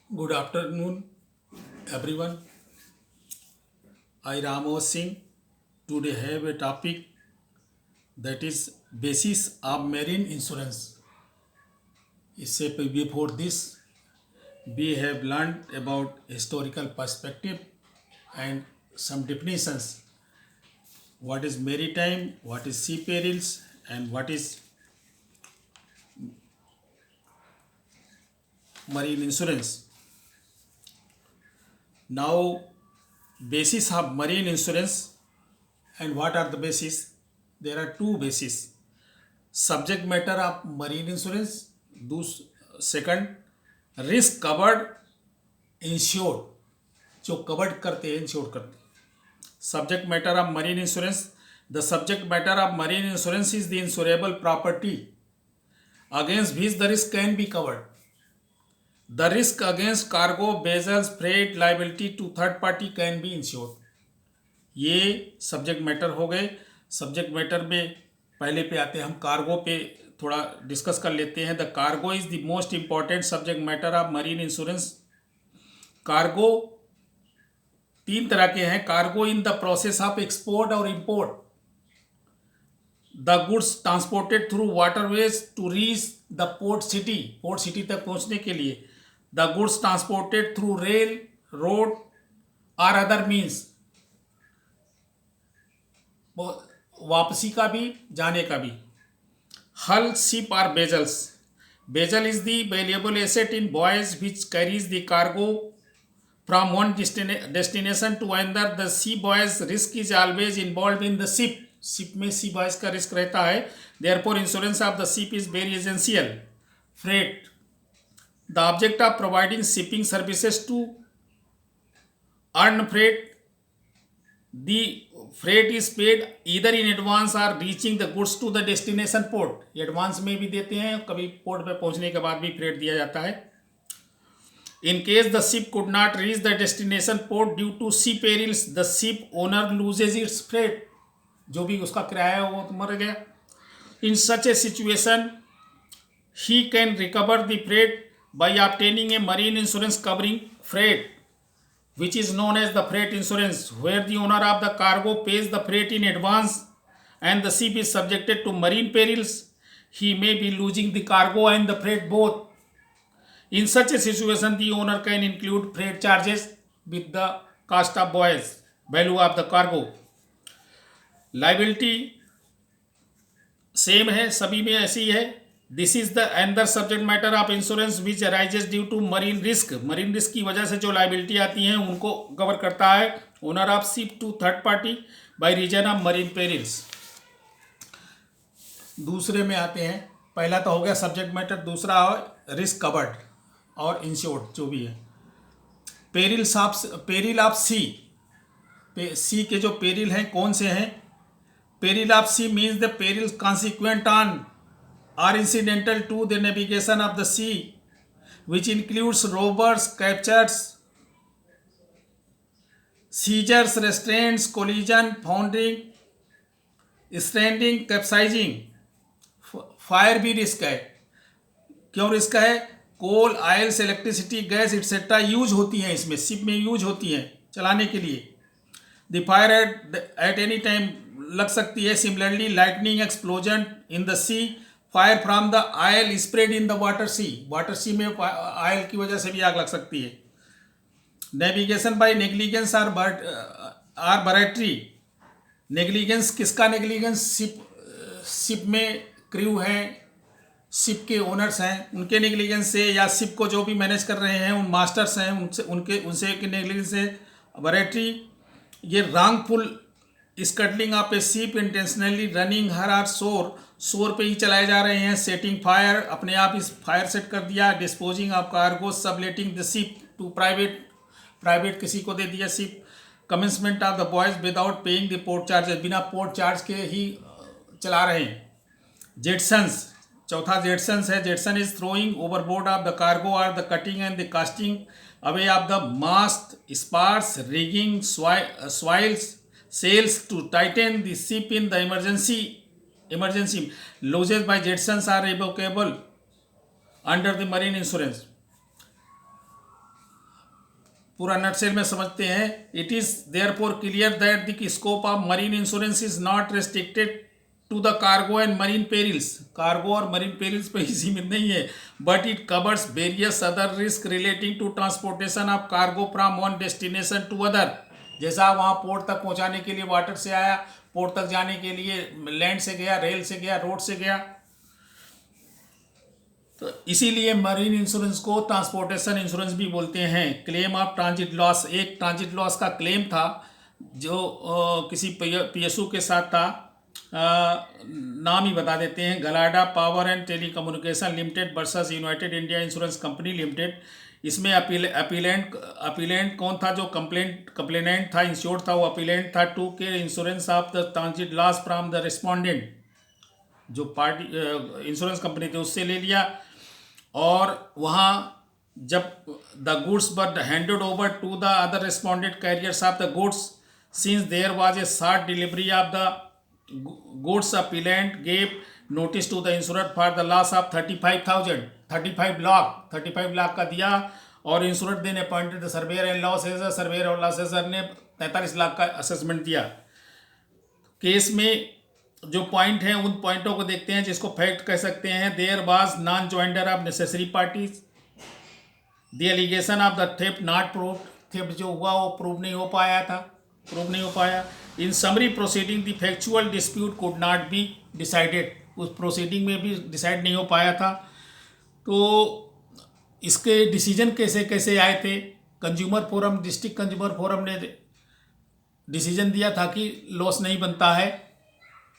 Good afternoon, everyone. I Ramo Singh. Today have a topic that is basis of marine insurance. इससे before this, we have learned about historical perspective and some definitions. What is maritime? What is sea perils? And what is marine insurance? Now, basis of marine insurance and what are the basis? There are two bases. Subject matter of marine insurance, second risk covered insured, जो covered करते हैं insure करते हैं. Subject matter of marine insurance, the subject matter of marine insurance is the insurable property against which the risk can be covered. The risk against cargo vessels freight liability to third party can be insured. ये subject matter हो गए. Subject matter में पहले पे आते हैं हम cargo पे थोड़ा डिस्कस कर लेते हैं. The cargo is the most important subject matter of marine insurance. Cargo तीन तरह के हैं. Cargo in the process of export और import. The goods transported through waterways to reach the port city, port city तक पहुंचने के लिए. The goods transported through rail, road और अदर मीन्स, वापसी का भी जाने का भी. Hull, ship or vessels. Vessel is the valuable asset in voyage which carries the cargo from one destination to another. The sea voyage risk is always involved in the ship. Ship में sea voyage का risk रहता है. Therefore, insurance of the ship is very essential. Freight. The object of providing shipping services to earn freight. The freight is paid either in advance or reaching the goods to the destination port. Advance में भी देते हैं, कभी port पे पहुंचने के बाद भी फ्रेट दिया जाता है. In case the ship could not reach the destination port due to sea perils, the ship owner loses its freight. जो भी उसका किराया है वो तो मर गया. In such a situation, he can recover the freight by obtaining a marine insurance covering freight, which is known as the freight insurance, where the owner of the cargo pays the freight in advance and the ship is subjected to marine perils. He may be losing the cargo and the freight both. In such a situation, the owner can include freight charges with the cost of voyage, value of the cargo. Liability same है, सभी में ऐसी है. This is the another subject matter of insurance which arises due to marine risk. Marine risk की वजह से जो liability आती हैं उनको कवर करता है owner of ship to third party by reason of marine perils. दूसरे में आते हैं. पहला तो हो गया सब्जेक्ट मैटर, दूसरा है रिस्क कवर्ड और इंश्योर्ड जो भी है. पेरिल ऑफ सी. सी के जो पेरिल हैं कौन से हैं? Peril of sea means the perils consequent on or incidental to the navigation of the sea, which includes robbers, captures, seizures, restraints, collision, foundering, stranding, capsizing. Fire भी रिस्क है. क्यों risk है? Coal, oils, electricity, gas etcetera use होती हैं इसमें, ship में use होती हैं चलाने के लिए. The fire at any time लग सकती है. Similarly lightning explosion in the sea, fire from the oil spread in the water sea. Water sea में ऑयल की वजह से भी आग लग सकती है. Navigation by negligence or barratry. Negligence किसका नेग्लिजेंस? शिप में क्रू हैं, शिप के ओनर्स हैं, उनके नेग्लिजेंस से, या शिप को जो भी मैनेज कर रहे हैं उन मास्टर्स हैं उनसे नेग्लिजेंस से. बरेटरी ये wrongful scuttling of a ship intentionally running her ashore पे ही चलाए जा रहे हैं. सेटिंग फायर, अपने आप इस फायर सेट कर दिया. Disposing of cargo, subletting the ship to private किसी को दे दिया ship. Commencement of the voyage without paying the port charges, बिना पोर्ट चार्ज के ही चला रहे हैं. जेटसन्स, चौथा जेटसन्स है. Jettison is throwing overboard of the cargo और the cutting and the casting away of the mast, spars, rigging, sails, sails to tighten the ship in the emergency. Losses by jetsons are revocable under the marine insurance. पूरा nutshell में समझते हैं। It is therefore clear that the scope of marine insurance is not restricted to the cargo and marine perils. Cargo और marine perils पे ही सीमित नहीं है, but it covers various other risk relating to transportation of cargo from one destination to other. जैसा वहाँ port तक पहुँचाने के लिए वाटर से आया, पोर्ट तक जाने के लिए लैंड से गया, रेल से गया, रोड से गया, तो इसीलिए मरीन इंश्योरेंस को ट्रांसपोर्टेशन इंश्योरेंस भी बोलते हैं। क्लेम ऑफ ट्रांजिट लॉस, एक ट्रांजिट लॉस का क्लेम था जो किसी पीएसयू के साथ था। नाम ही बता देते हैं, Galada power and telecommunication limited versus United India insurance company limited. इसमें अपीलेंट कौन था? जो कंप्लेनेंट था, इंश्योर्ड था, वो अपीलेंट था took insurance of the transit loss from the respondent. जो पार्टी इंश्योरेंस कंपनी थी उससे ले लिया, और वहाँ जब the goods were handed over to the other respondent carriers of the goods, since there was a short delivery of the goods, appellant gave notice to the insurer for the loss of 35 lakh का दिया, और insurer then appointed the surveyor and loss assessor, surveyor और loss assessor ने 43 लाख का assessment दिया। Case में जो point हैं उन पॉइंटों को देखते हैं जिसको फैक्ट कह सकते हैं। There was non joinder of necessary parties, the allegation of the theft not proved, theft जो हुआ वो प्रूव नहीं हो पाया। In summary proceeding the factual dispute could not be decided, उस प्रोसीडिंग में भी डिसाइड नहीं हो पाया था। तो इसके डिसीजन कैसे कैसे आए थे? Consumer forum, district consumer forum ने डिसीजन दिया था कि लॉस नहीं बनता है,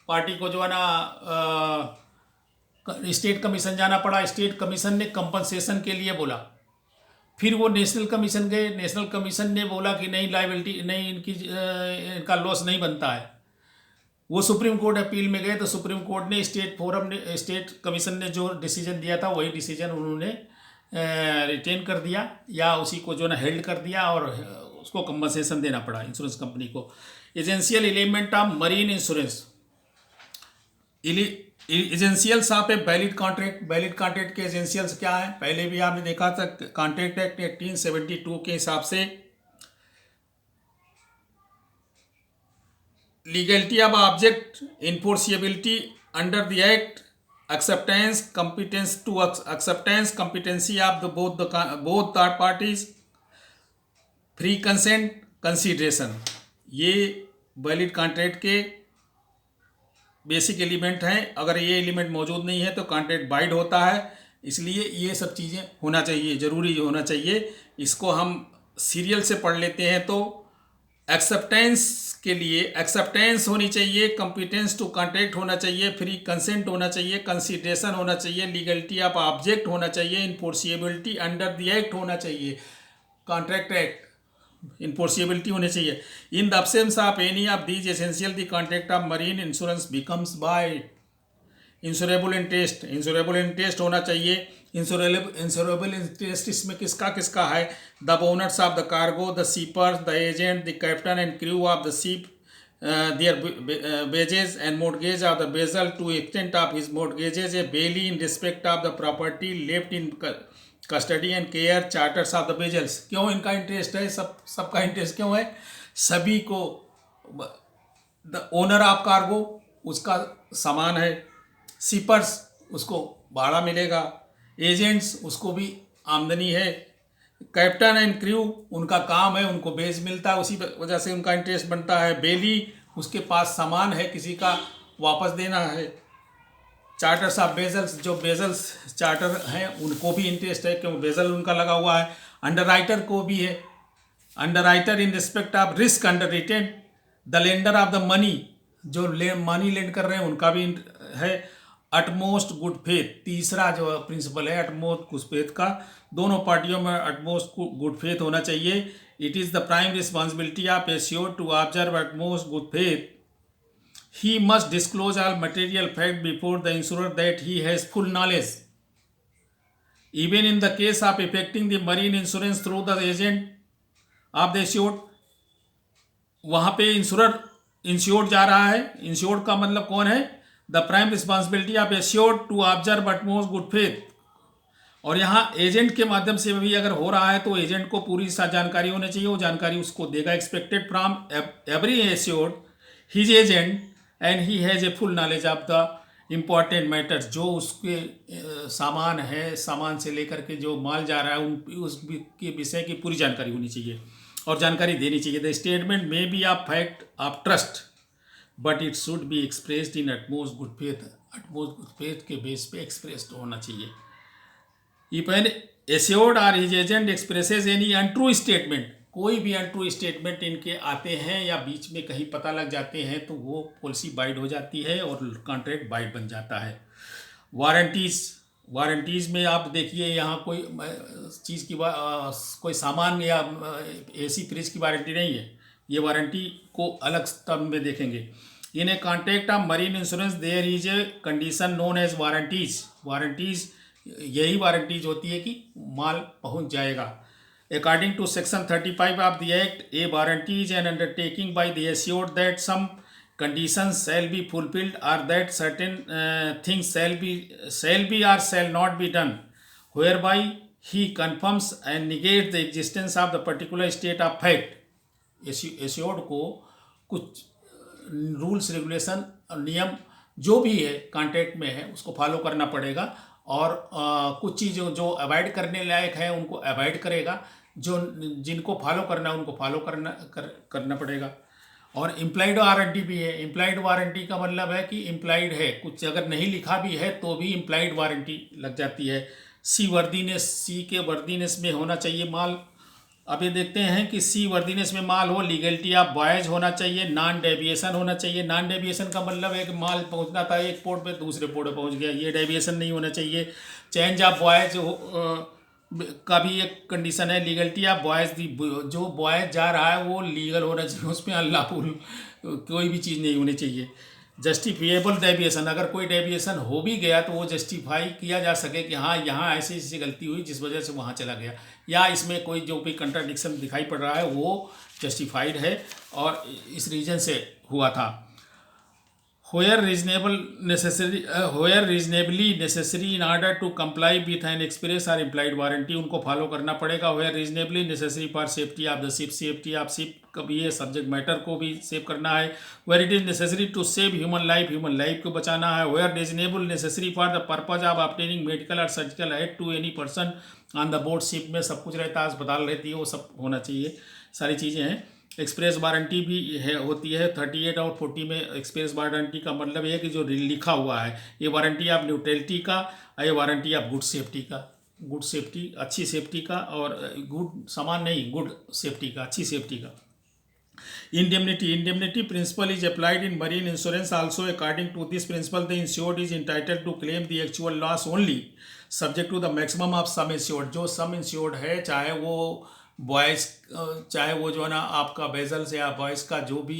पार्टी को जो है ना स्टेट कमीशन जाना पड़ा। स्टेट कमीशन ने कंपनसेशन के लिए बोला, फिर वो नेशनल कमीशन गए, नेशनल कमीशन ने बोला कि नहीं, लायबिलिटी नहीं, इनका लॉस नहीं बनता है। वो सुप्रीम कोर्ट अपील में गए, तो सुप्रीम कोर्ट ने स्टेट कमीशन ने जो डिसीजन दिया था वही डिसीजन उन्होंने रिटेन कर दिया, या उसी को जो ना हेल्ड कर दिया, और उसको कंपनसेशन देना पड़ा इंश्योरेंस कंपनी को। Essential element of marine insurance, essentials of a valid contract के एजेंशियल्स क्या है? पहले भी आपने देखा था, कॉन्ट्रैक्ट एक्ट 1872 के हिसाब से legality of object, enforceability under the act, competency of the both third parties, free consent, consideration, ये वैलिड कॉन्ट्रैक्ट के बेसिक एलिमेंट हैं। अगर ये एलिमेंट मौजूद नहीं है तो कॉन्ट्रैक्ट वाइड होता है, इसलिए ये सब चीज़ें होना चाहिए, ज़रूरी होना चाहिए। इसको हम सीरियल से पढ़ लेते हैं। तो एक्सेप्टेंस के लिए एक्सेप्टेंस होनी चाहिए, कंपिटेंस टू कॉन्ट्रैक्ट होना चाहिए, फ्री कंसेंट होना चाहिए, कंसीडरेशन होना चाहिए, लीगलिटी ऑफ ऑब्जेक्ट होना चाहिए, इन्फोर्सिएबिलिटी अंडर द एक्ट होना चाहिए, कॉन्ट्रैक्ट एक्ट इन्फोर्सिएबिलिटी होनी चाहिए। In the absence of any of these essential the contract of marine insurance becomes by insurable interest होना चाहिए। इंश्योरेबल इंटरेस्ट इसमें किसका है? The owners of the cargo, the shippers, the agent, the captain and crew of the ship, their wages and mortgage of the vessel to extent of his mortgages, a bailee in respect of the property left in custody and care, charters of the vessels. क्यों इनका interest है? सबका interest क्यों है? सभी को, the owner of cargo उसका सामान है, सीपर्स उसको भाड़ा मिलेगा, एजेंट्स उसको भी आमदनी है, कैप्टन एंड क्रू उनका काम है, उनको बेज मिलता है, उसी वजह से उनका इंटरेस्ट बनता है। बेली उसके पास सामान है, किसी का वापस देना है। चार्टर्स ऑफ बेजल्स, जो बेजल्स चार्टर हैं उनको भी इंटरेस्ट है, क्योंकि बेजल उनका लगा हुआ है। अंडरराइटर को भी है, underwriter in respect of risk underwritten, the lender of the money, जो मनी लेंड कर रहे हैं उनका भी है। अटमोस्ट गुड फेथ, तीसरा जो प्रिंसिपल है अटमोस्ट गुड फेथ का, दोनों पार्टियों में अटमोस्ट गुड फेथ होना चाहिए। It is the prime responsibility of assure to observe utmost good faith. He must disclose all material fact before the insurer that he has full knowledge. Even in the case of effecting the marine insurance through the agent of the insured, वहाँ पे insured जा रहा है। Insured का मतलब कौन है? The prime responsibility of assured to observe utmost good faith, और यहाँ एजेंट के माध्यम से भी अगर हो रहा है तो एजेंट को पूरी जानकारी होनी चाहिए, वो जानकारी उसको देगा। Expected from every assured his agent and he has a full knowledge of the important matters. जो उसके सामान है, सामान से लेकर के जो माल जा रहा है उसके विषय की पूरी जानकारी होनी चाहिए और जानकारी देनी चाहिए। The statement may be of fact of trust but it should be expressed in utmost good faith. Utmost good faith के बेस पे एक्सप्रेस्ड होना चाहिए। If an assured or his agent expresses any untrue statement, कोई भी untrue statement इनके आते हैं या बीच में कहीं पता लग जाते हैं तो वो पॉलिसी बाइड हो जाती है और कॉन्ट्रैक्ट बाइड बन जाता है। वारंटीज़ में आप देखिए यहाँ कोई चीज़ की कोई सामान या एसी फ्रिज की वारंटी नहीं है, ये वारंटी को अलग स्तंभ में देखेंगे। In a contract of marine insurance there is a condition known as warranties यही वारंटीज होती है कि माल पहुंच जाएगा। According to section 35 of the act, a warranty is an undertaking by the assured that some conditions shall be fulfilled और that certain things shall be और shall not be done whereby he confirms and negate the existence of the particular state of fact. Assured को कुछ rules regulation नियम जो भी है contract में है उसको फॉलो करना पड़ेगा और कुछ चीज़ें जो अवॉइड करने लायक है उनको अवॉइड करेगा, जो जिनको फॉलो करना है उनको फॉलो करना पड़ेगा। और इम्प्लाइड वारंटी भी है। इम्प्लाइड वारंटी का मतलब है कि इम्प्लाइड है, कुछ अगर नहीं लिखा भी है तो भी इम्प्लाइड वारंटी लग जाती है। सी के वर्दीनेस में होना चाहिए माल। अब ये देखते हैं कि सी वर्दीनेस में माल हो, लीगलिटी ऑफ वॉयज होना चाहिए, नॉन डेविएशन होना चाहिए। नॉन डेविएशन का मतलब है कि माल पहुंचना था एक पोर्ट पे दूसरे पोर्ट पे पहुंच गया, ये डेविएशन नहीं होना चाहिए। चेंज ऑफ वॉयज का भी एक कंडीशन है। लीगलिटी ऑफ वॉयज, जो वॉयज जा रहा है वो लीगल होना चाहिए, उसमें अनलॉफुल कोई भी चीज़ नहीं होनी चाहिए। जस्टिफिएबल डेविएशन, अगर कोई डेविएशन हो भी गया तो वो जस्टिफाई किया जा सके कि हाँ यहाँ ऐसी ऐसी गलती हुई जिस वजह से वहाँ चला गया, या इसमें कोई जो भी कंट्राडिक्शन दिखाई पड़ रहा है वो जस्टिफाइड है और इस रीजन से हुआ था। where reasonably necessary in order to comply with an express or implied warranty, उनको फॉलो करना पड़ेगा। where reasonably necessary for safety of the ship, safety of ship कभी ये सब्जेक्ट मैटर को भी सेव करना है। where it is necessary to save human life को बचाना है। where reasonable necessary for the purpose of obtaining medical or surgical aid to any person on the board, ship में सब कुछ रहता है, अस्पताल रहती है, वो सब होना चाहिए, सारी चीज़ें हैं। एक्सप्रेस वारंटी भी है, होती है 38 और 40 में। एक्सप्रेस वारंटी का मतलब ये है कि जो लिखा हुआ है, ये वारंटी ऑफ न्यूट्रलिटी का, ये वारंटी ऑफ गुड सेफ्टी का, गुड सेफ्टी अच्छी सेफ्टी का, और गुड सामान नहीं, गुड सेफ्टी का, अच्छी सेफ्टी का। Indemnity principle is applied in marine insurance also. According to this principle the insured is entitled to claim the actual loss only subject to the maximum of sum insured. जो sum insured है, चाहे वो boys, चाहे वो जो है ना आपका वेजल्स या बॉयज़ का जो भी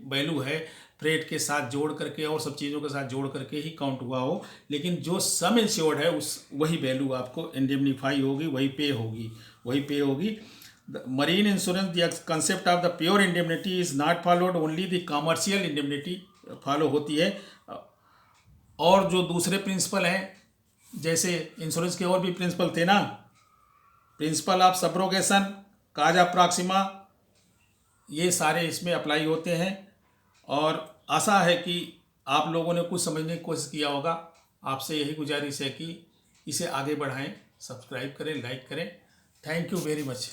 वैल्यू है फ्रेट के साथ जोड़ करके और सब चीज़ों के साथ जोड़ करके ही काउंट हुआ हो, लेकिन जो सम इंश्योर्ड है उस वही वैल्यू आपको इंडेमनीफाई होगी, वही पे होगी। Marine insurance the concept of the pure indemnity is not followed, only the commercial indemnity follow होती है। और जो दूसरे प्रिंसिपल हैं, जैसे इंश्योरेंस के और भी प्रिंसिपल थे ना, principle of subrogation, Kaza Proxima, ये सारे इसमें अप्लाई होते हैं। और आशा है कि आप लोगों ने कुछ समझने की कोशिश किया होगा। आपसे यही गुजारिश है कि इसे आगे बढ़ाएं, सब्सक्राइब करें, लाइक करें। Thank you very much.